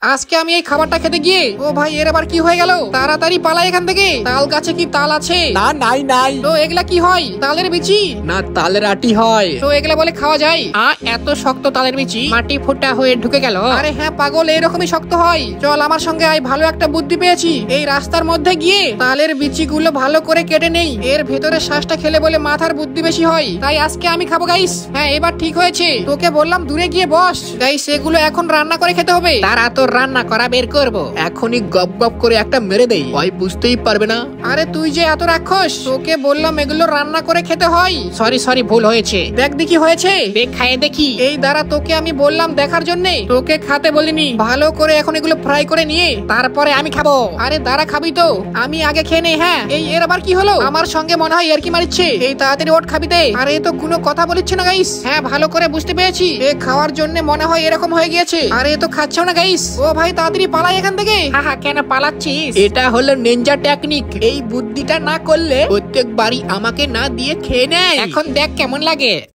আজকে আমি এই খাবারটা খেতে গিয়ে ও ভাই এর আবার কি হয়ে গেল? তাড়াতাড়ি পালাই এখান থেকে। তাল গাছে কি তাল আছে? না, নাই নাই। তো এগুলা কি হয়? তালের বিচি? না, তালের আটি হয়। তো এগুলা বলে খাওয়া যায়? এত শক্ত তালের বিচি মাটি ফুটা হয়ে ঢুকে গেল। আরে হ্যাঁ পাগল, এরকমই শক্ত হয়। চল আমার সঙ্গে আয়, ভালো একটা বুদ্ধি পেয়েছি। এই রাস্তার মধ্যে গিয়ে তালের বিচি গুলো ভালো করে কেটে নেই। এর ভেতরে শ্বাসটা খেলে বলে মাথার বুদ্ধি বেশি হয়। তাই আজকে আমি খাবো গাইস। হ্যাঁ এবার ঠিক হয়েছে। তোকে বললাম দূরে গিয়ে বস। গাইস এগুলো এখন রান্না করে খেতে হবে। তারা তো রান্না করা বের করবো। এখনই গপ গপ করে একটা মেরে দেই, ওই বুঝতেই পারবে না। আরে তুই যে এত রাক্ষস, তোকে বললাম এগুলো রান্না করে খেতে হয়। সরি ভুল হয়েছে। দেখ দেখি হয়েছে, দেখ খাইয়ে দেখি। এই দ্বারা তোকে আমি বললাম দেখার জন্যে, তোকে খাতে বলিনি। ভালো করে এখন এগুলো ফ্রাই করে নিয়ে তারপরে আমি খাবো। আরে দাঁড়া, খাবি তো? আমি আগে খেয়ে নেই। হ্যাঁ এই এর আবার কি হলো? আমার সঙ্গে মনে হয় এর কি মারিচ্ছে। এই তাড়াতাড়ি ওঠ, খাবি দে। আরে তো কোনো কথা বলিচ্ছে না গাইস। হ্যাঁ ভালো করে বুঝতে পেরেছি, এ খাওয়ার জন্য মনে হয় এরকম হয়ে গিয়েছে। আরে তো খাচ্ছেও না গাইস। ও ভাই তাড়াতাড়ি পালাই এখান থেকে। হ্যাঁ কেন পালাচ্ছিস? এটা হলো নিনজা টেকনিক। এই বুদ্ধিটা না করলে প্রত্যেকবারই আমাকে না দিয়ে খেয়ে নেয়। এখন দেখ কেমন লাগে।